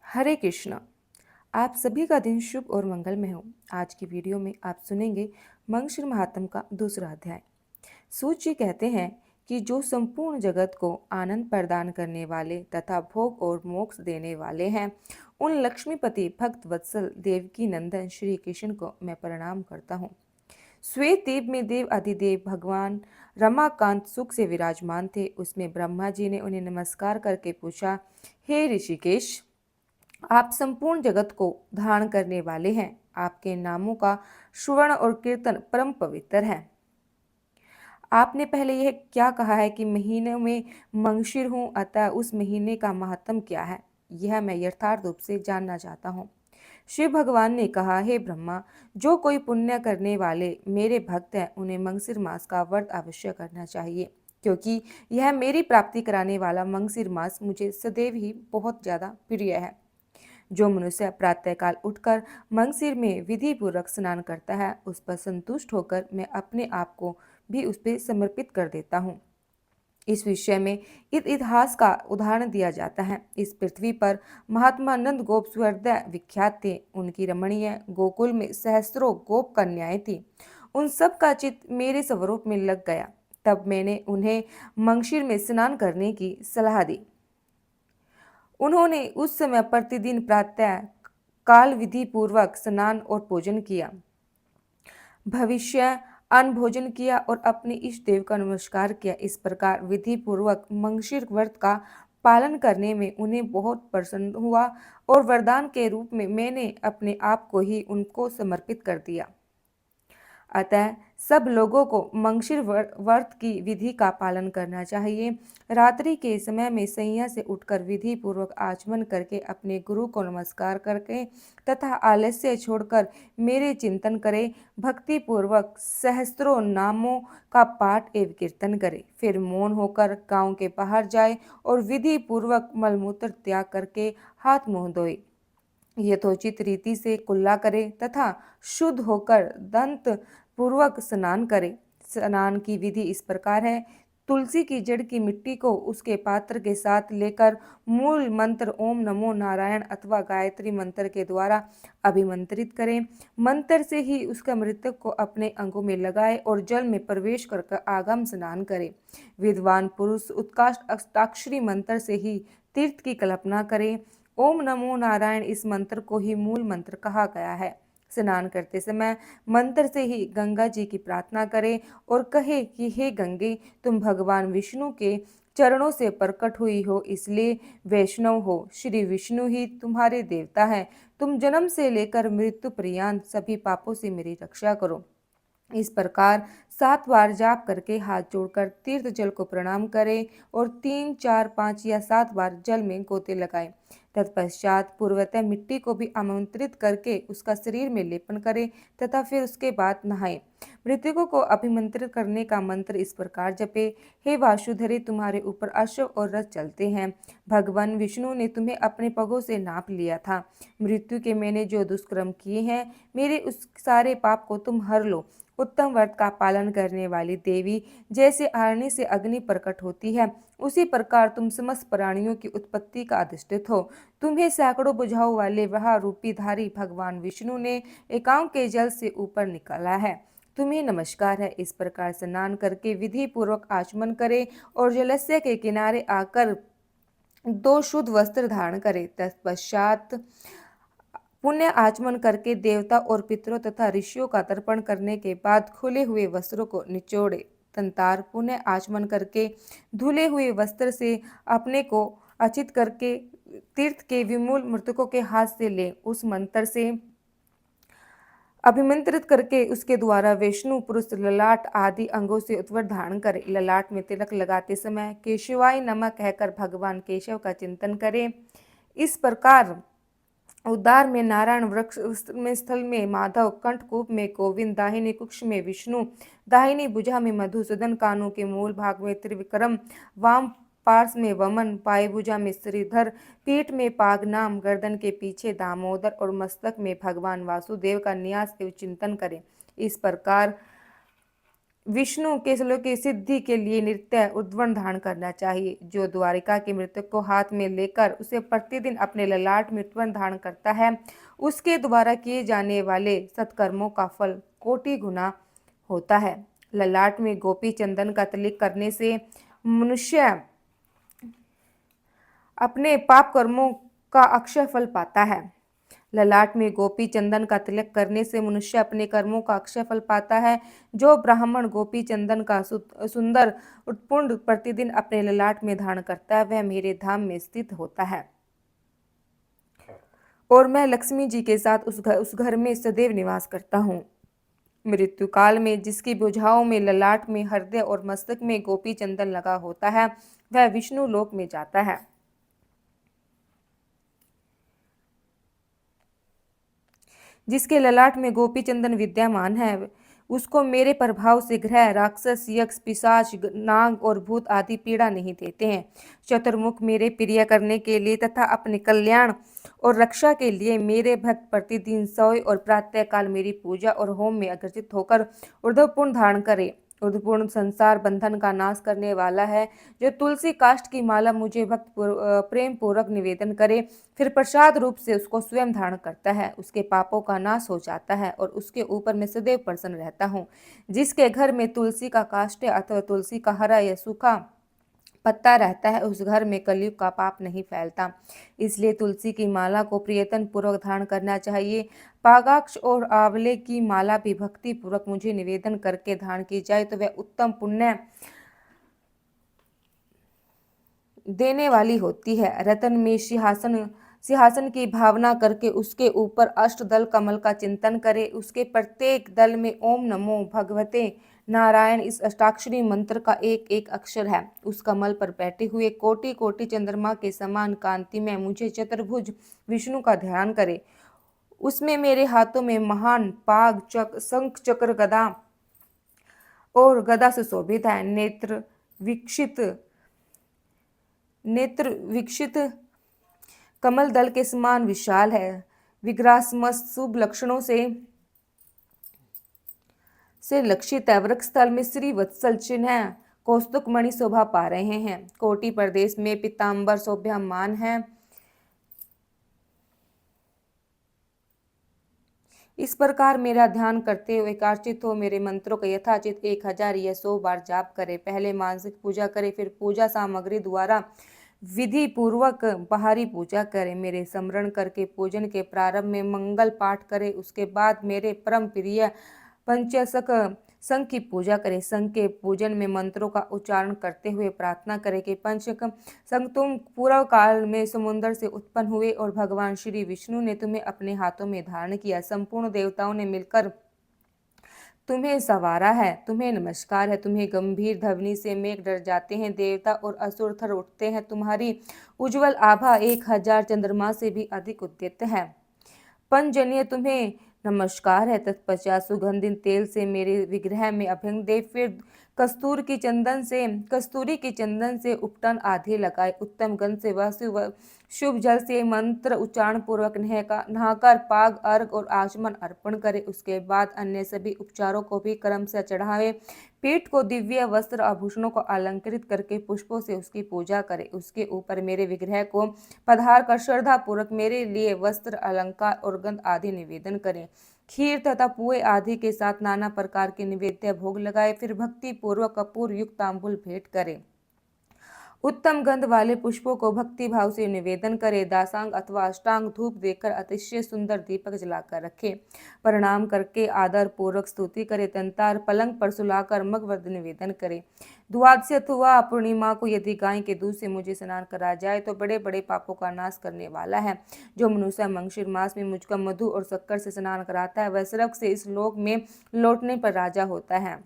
हरे कृष्णा। आप सभी का दिन शुभ और मंगलमय हो। आज की वीडियो में आप सुनेंगे मंगशिर महात्म का दूसरा अध्याय। सूत जी कहते हैं कि जो संपूर्ण जगत को आनंद प्रदान करने वाले तथा भोग और मोक्ष देने वाले हैं, उन लक्ष्मीपति भक्त वत्सल देवकी नंदन श्री कृष्ण को मैं प्रणाम करता हूँ। श्वेत द्वीप में देव अधिदेव भगवान रमाकांत सुख से विराजमान थे। उसमें ब्रह्मा जी ने उन्हें नमस्कार करके पूछा, हे ऋषिकेश, आप संपूर्ण जगत को धारण करने वाले हैं। आपके नामों का श्रवण और कीर्तन परम पवित्र है। आपने पहले यह क्या कहा है कि महीने में मंगशिर हूँ, अतः उस महीने का महत्व क्या है, यह मैं यथार्थ रूप से जानना चाहता हूँ। शिव भगवान ने कहा, हे ब्रह्मा, जो कोई पुण्य करने वाले मेरे भक्त हैं, उन्हें मंगशिर मास का व्रत अवश्य करना चाहिए, क्योंकि यह मेरी प्राप्ति कराने वाला मंगशिर मास मुझे सदैव ही बहुत ज़्यादा प्रिय है। जो मनुष्य प्रातःकाल उठकर मंगशिर में विधि पूर्वक स्नान करता है, उस पर संतुष्ट होकर मैं अपने आप को भी उस पर समर्पित कर देता हूँ। इस विषय में इतिहास का उदाहरण दिया जाता है। इस पृथ्वी पर महात्मा नंद गोप स्वहृदय विख्यात थे। उनकी रमणीय गोकुल में सहस्त्रों गोप कन्याएं थीं। उन सब का चित्त मेरे स्वरूप में लग गया। तब मैंने उन्हें मंगशिर में स्नान करने की सलाह दी। उन्होंने उस समय प्रतिदिन प्रातः काल विधि पूर्वक स्नान और भोजन किया, भविष्य अन्न भोजन किया और अपने इष्ट देव का नमस्कार किया। इस प्रकार विधि पूर्वक मंगशिर व्रत का पालन करने में उन्हें बहुत प्रसन्न हुआ और वरदान के रूप में मैंने अपने आप को ही उनको समर्पित कर दिया। अतः सब लोगों को मंगशिर व्रत की विधि का पालन करना चाहिए। रात्रि के समय में सैया से उठकर विधि पूर्वक आचमन करके अपने गुरु को नमस्कार करके तथा आलस्य छोड़कर मेरे चिंतन करे। भक्ति पूर्वक सहस्त्रों नामों का पाठ एवं कीर्तन करे। फिर मौन होकर गांव के बाहर जाए और विधि पूर्वक मलमूत्र त्याग करके हाथ मुंह धोए, यथोचित रीति से कुल्ला करे तथा शुद्ध होकर दंत पूर्वक स्नान करे। स्नान की विधि इस प्रकार है। तुलसी की जड़ की मिट्टी को उसके पात्र के साथ लेकर मूल मंत्र ओम नमो नारायण अथवा गायत्री मंत्र के द्वारा अभिमंत्रित करें। मंत्र से ही उसका मृतक को अपने अंगों में लगाए और जल में प्रवेश कर आगम स्नान करे। विद्वान पुरुष उत्काष्ट अष्टाक्षरी मंत्र से ही तीर्थ की कल्पना करे। ओम नमो नारायण इस मंत्र को ही मूल मंत्र कहा गया है। स्नान करते समय मंत्र से ही गंगा जी की प्रार्थना करें और कहे कि हे गंगे, तुम भगवान विष्णु के चरणों से प्रकट हुई हो, इसलिए वैष्णव हो। श्री विष्णु ही तुम्हारे देवता हैं। तुम जन्म से लेकर मृत्यु पर्यंत सभी पापों से मेरी रक्षा करो। इस प्रकार 7 बार जाप करके हाथ जोड़कर तीर्थ जल को प्रणाम करें और 3, 4, 5 या 7 बार जल में गोते लगाएं। तत्पश्चात पूर्वतः मिट्टी को भी आमंत्रित करके उसका शरीर में लेपन करें तथा फिर उसके बाद नहाएं। मृतकों को अभिमंत्रित करने का मंत्र इस प्रकार जपे, हे वासुधरे, तुम्हारे ऊपर अश्व और रथ चलते हैं। भगवान विष्णु ने तुम्हें अपने पगों से नाप लिया था। मृत्यु के मैंने जो दुष्कर्म किए हैं, मेरे उस सारे पाप को तुम हर लो। उत्तम व्रत का पालन करने वाली देवी जैसे आरणी से अग्नि प्रकट होती है, उसी प्रकार तुम समस्त प्राणियों की उत्पत्ति का अधिष्ठित हो। तुम्हें सैकड़ों भुजाओं वाले वह रूपीधारी भगवान विष्णु ने एकांक के जल से ऊपर निकाला है। तुम्हें नमस्कार है। इस प्रकार स्नान करके विधि पूर्वक आचमन करे और जलाशय के किनारे आकर 2 शुद्ध वस्त्र धारण करे। तत्पश्चात पुण्य आचमन करके देवता और पितरों तथा ऋषियों का तर्पण करने के बाद खुले हुए वस्त्रों को निचोड़े। तंतार पुण्य आचमन करके धुले हुए वस्त्र से अपने को अचित करके तीर्थ के विमूल मृतकों के हाथ से ले उस मंत्र से अभिमंत्रित करके उसके द्वारा विष्णु पुरुष ललाट आदि अंगों से उत्वर धारण करे। ललाट में तिलक लगाते समय केशवाय नमः कहकर भगवान केशव का चिंतन करें। इस प्रकार उद्धार में नारायण, वृक्ष में स्थल में माधव, कंठकूप में गोविंद, दाहिनी कुक्ष में विष्णु, दाहिनी भुजा में मधुसूदन, कानों के मूल भाग में त्रिविक्रम, वाम पार्श्व में वमन, बाएं भुजा में श्रीधर, पीठ में पागनाम, गर्दन के पीछे दामोदर और मस्तक में भगवान वासुदेव का न्यास एवं चिंतन करें। इस प्रकार विष्णु के श्लोक की सिद्धि के लिए नृत्य उद्वर्ण धारण करना चाहिए। जो द्वारिका के मृतक को हाथ में लेकर उसे प्रतिदिन अपने ललाट में उद्वर्ण धारण करता है, उसके द्वारा किए जाने वाले सत्कर्मों का फल कोटि गुना होता है। ललाट में गोपी चंदन का तिलक करने से मनुष्य अपने पाप कर्मों का अक्षय फल पाता है। ललाट में गोपी चंदन का तिलक करने से मनुष्य अपने कर्मों का अक्षय फल पाता है। जो ब्राह्मण गोपी चंदन का सुंदर उत्पुंड प्रतिदिन अपने ललाट में धारण करता है, वह मेरे धाम में स्थित होता है और मैं लक्ष्मी जी के साथ उस घर में सदैव निवास करता हूँ। मृत्यु काल में जिसकी भुजाओं में, ललाट में, हृदय और मस्तक में गोपी चंदन लगा होता है, वह विष्णु लोक में जाता है। जिसके ललाट में गोपी चंदन विद्यमान है, उसको मेरे प्रभाव से ग्रह, राक्षस, यक्ष, पिशाच, नाग और भूत आदि पीड़ा नहीं देते हैं। चतुर्मुख मेरे प्रिय करने के लिए तथा अपने कल्याण और रक्षा के लिए मेरे भक्त प्रतिदिन सोए और प्रातः काल मेरी पूजा और होम में अग्रसित होकर ऊर्ध्वपुंड धारण करे। ऊर्ध्वपुंड संसार बंधन का नाश करने वाला है। जो तुलसी काष्ठ की माला मुझे भक्त प्रेम पूर्वक निवेदन करे, फिर प्रसाद रूप से उसको स्वयं धारण करता है, उसके पापों का नाश हो जाता है और उसके ऊपर मैं सदैव प्रसन्न रहता हूँ। जिसके घर में तुलसी का काष्ठ अथवा तुलसी का हरा या सूखा पत्ता रहता है, उस घर में कलयुग का पाप नहीं फैलता। इसलिए तुलसी की माला को प्रियतन पूर्वक धारण करना चाहिए। पागाक्ष और आंवले की माला भी भक्ति पूर्वक मुझे निवेदन करके धारण की जाए तो वह उत्तम पुण्य देने वाली होती है। रतन में सिंहासन की भावना करके उसके ऊपर अष्टदल कमल का चिंतन करे। उसके प्रत्येक दल में ओम नमो भगवते नारायण इस अष्टाक्षरी मंत्र का एक एक अक्षर है। उस कमल पर बैठे हुए कोटि कोटि चंद्रमा के समान कांति में मुझे चतुर्भुज विष्णु का ध्यान करे। उसमें मेरे हाथों में महान पाग, शंख, चक्र, गदा और गदा से शोभित है। नेत्र विकसित कमल दल के समान विशाल है। विग्रासमस्त शुभ लक्षणों से लक्षित है। वृक्ष स्थल में श्री वत्सल चिन्ह कौस्तुक मणि शोभा पा रहे हैं। कोटि प्रदेश में पीताम्बर शोभ्यमान है। इस प्रकार मेरा ध्यान करते हुए एकार्चित हो मेरे मंत्रों का यथाचित 1000 या 100 बार जाप करे। पहले मानसिक पूजा करे, फिर पूजा सामग्री द्वारा विधि पूर्वक बाहरी पूजा करे। मेरे स्मरण करके पूजन के प्रारंभ में मंगल पाठ करे। उसके बाद मेरे परम प्रिय पंचशक संघ की पूजा करें। संघ के पूजन में मंत्रों का उच्चारण करते हुए प्रार्थना करें कि पंचशक संघ तुम पूर्व काल में समुद्र से उत्पन्न हुए और भगवान श्री विष्णु ने तुम्हें अपने हाथों में धारण किया। संपूर्ण देवताओं ने मिलकर तुम्हें सवारा है। तुम्हें नमस्कार है। तुम्हें गंभीर ध्वनि से मेघ डर जाते हैं, देवता और असुर थर उठते हैं। तुम्हारी उज्जवल आभा 1000 चंद्रमा से भी अधिक उद्यत है। पंजन्य तुम्हें नमस्कार है। तत्पश्चात सुगंधित तेल से मेरे विग्रह में अभ्यंग दे, फिर कस्तूरी की चंदन से उपटन आधे लगाए। उत्तम गंध से वह शुभ जल से मंत्र उच्चारण पूर्वक नहाकर पाग, अर्घ और आचमन अर्पण करे। उसके बाद अन्य सभी उपचारों को भी क्रम से चढ़ावे। पीठ को दिव्य वस्त्र आभूषणों को अलंकृत करके पुष्पों से उसकी पूजा करे। उसके ऊपर मेरे विग्रह को पधार कर श्रद्धा पूर्वक मेरे लिए वस्त्र, अलंकार और गंध आदि निवेदन करें। खीर तथा पुए आदि के साथ नाना प्रकार के निवेद्य भोग लगाए। फिर भक्ति पूर्वक कपूर युक्त तांबुल भेंट करें। उत्तम गंध वाले पुष्पों को भक्ति भाव से निवेदन करे। दासांग अथवा अष्टांग धूप देकर अतिशय सुंदर दीपक जलाकर रखे। प्रणाम करके आदर पूर्वक स्तुति करे। तंतार पलंग पर सुलाकर मगवध निवेदन करे। द्वादशी अथवा पूर्णिमा को यदि गाय के दूध से मुझे स्नान करा जाए तो बड़े बड़े पापों का नाश करने वाला है। जो मनुष्य मंगशीर मास में मुझको मधु और शक्कर से स्नान कराता है, वह स्वर्ग से इस लोक में लौटने पर राजा होता है।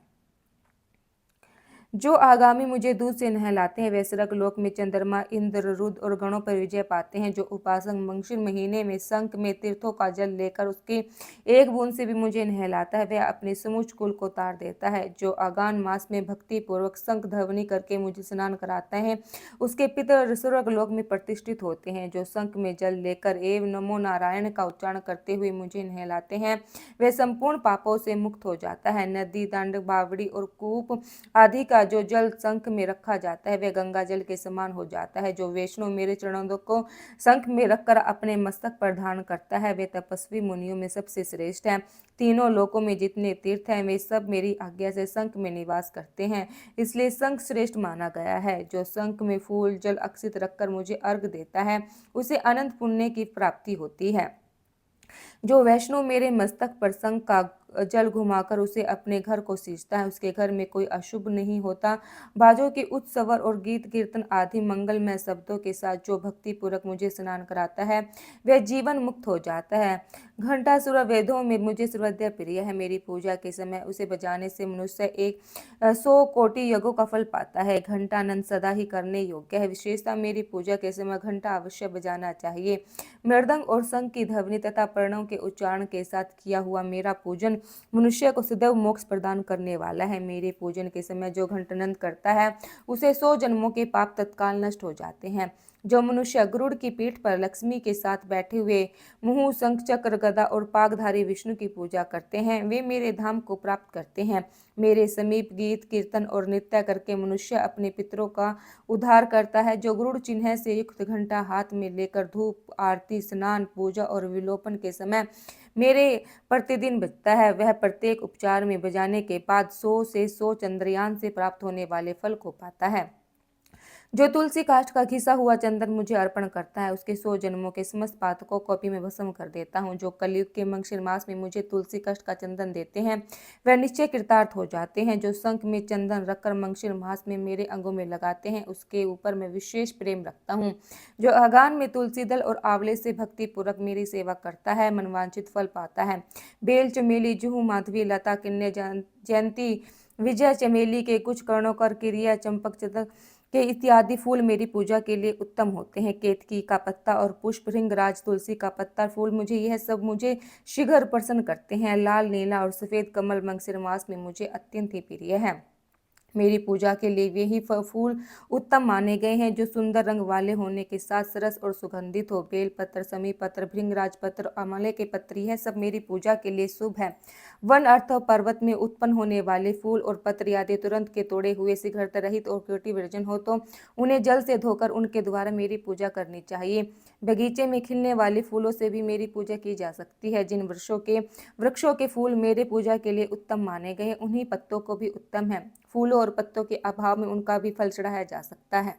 जो आगामी मुझे दूध से नहलाते हैं वे स्वर्गलोक में चंद्रमा, इंद्र, रुद्र और गणों पर विजय पाते हैं। जो उपासक मंगशिर महीने में शंख में तीर्थों का जल लेकर उसकी एक बूंद से भी मुझे नहलाता है वह अपने समूच कुल को तार देता है। जो आगान मास में भक्ति पूर्वक शंख ध्वनि करके मुझे स्नान कराता है उसके पितर स्वर्गलोक में प्रतिष्ठित होते हैं। जो शंख में जल लेकर एवं नमो नारायण का उच्चारण करते हुए मुझे नहलाते हैं वे संपूर्ण पापों से मुक्त हो जाता है। नदी, दंड, बावड़ी और कूप आदि का जो जल शंख में रखा जाता है वह गंगा जल के समान हो जाता है। जो वैष्णव मेरे चरणों को शंख में रखकर अपने मस्तक पर धारण करता है वे तपस्वी मुनियों में सबसे श्रेष्ठ है। तीनों लोकों में जितने तीर्थ हैं वे सब मेरी आज्ञा से शंख में निवास करते हैं, इसलिए शंख श्रेष्ठ माना गया है। जो शंख में फूल जल अक्षित रखकर मुझे अर्घ देता है उसे अनंत पुण्य की प्राप्ति होती है। जो वैष्णव मेरे मस्तक पर शंख का जल घुमाकर उसे अपने घर को सींचता है उसके घर में कोई अशुभ नहीं होता। बाजों के उच्च स्वर और गीत कीर्तन आदि मंगलमय शब्दों के साथ जो भक्ति पूर्वक मुझे स्नान कराता है वह जीवन मुक्त हो जाता है। घंटा सुर वेदों में मुझे सर्वदा प्रिय है। मेरी पूजा के समय उसे बजाने से मनुष्य 100 कोटि यज्ञों का फल पाता है। घंटानंद सदा ही करने योग्य है। विशेषता मेरी पूजा के समय घंटा अवश्य बजाना चाहिए। मृदंग और शंख की ध्वनि तथा प्रणव के उच्चारण के साथ किया हुआ मेरा पूजन मनुष्य को सदैव मोक्ष प्रदान करने वाला है। मेरे पूजन के समय जो घंटानंद करता है उसे 100 जन्मों के पाप तत्काल नष्ट हो जाते हैं। जो मनुष्य गरुड़ की पीठ पर लक्ष्मी के साथ बैठे हुए मुंह, शंख, चक्र, गदा और पागधारी विष्णु की पूजा करते हैं वे मेरे धाम को प्राप्त करते हैं। मेरे समीप गीत कीर्तन और नृत्य करके मनुष्य अपने पितरों का उद्धार करता है। जो गरुड़ चिन्ह से युक्त घंटा हाथ में लेकर धूप, आरती, स्नान, पूजा और विलोपन के समय मेरे प्रतिदिन बजता है वह प्रत्येक उपचार में बजाने के बाद 100 से 100 चंद्रयान से प्राप्त होने वाले फल को पाता है। जो तुलसी काष्ठ का घिसा हुआ चंदन मुझे अर्पण करता है उसके 100 जन्मों के समस्त पातकों को भी मैं भस्म कर देता हूँ। जो कलयुग के मंगशिर मास में मुझे तुलसी काष्ठ का चंदन देते हैं वह निश्चय कृतार्थ हो जाते हैं। जो शंख में चंदन रखकर मंगशिर मास में मेरे अंगों में लगाते हैं उसके ऊपर मैं विशेष प्रेम रखता हूँ। जो आगान में तुलसी दल और आंवले से भक्ति पूर्वक मेरी सेवा करता है मनवांछित फल पाता है। बेल, चमेली, जुहू, माधवी, लता, किन्ने, जयंती, विजय चमेली के कुछ कर्णोकर, किरिया, चंपक, चतक के इत्यादि फूल मेरी पूजा के लिए उत्तम होते हैं। केतकी का पत्ता और पुष्प, भृंगराज, तुलसी का पत्ता, फूल मुझे यह सब मुझे शीघ्र प्रसन्न करते हैं। लाल, नीला और सफेद कमल मंगशिर मास में मुझे अत्यंत ही प्रिय है। मेरी पूजा के लिए वे ही फूल उत्तम माने गए हैं जो सुंदर रंग वाले होने के साथ सरस और सुगंधित हो। बेल पत्र, समी पत्र, भृंगराज पत्र, अमले के पत्र यह सब मेरी पूजा के लिए शुभ है। वन अर्थ पर्वत में उत्पन्न होने वाले फूल और पत्र यदि तुरंत के तोड़े हुए शिखर रहित और कीटी वर्जन हो तो उन्हें जल से धोकर उनके द्वारा मेरी पूजा करनी चाहिए। बगीचे में खिलने वाले फूलों से भी मेरी पूजा की जा सकती है। जिन वृक्षों के फूल मेरे पूजा के लिए उत्तम माने गए उन्हीं पत्तों को भी उत्तम है। फूलों और पत्तों के अभाव में उनका भी फल चढ़ाया जा सकता है।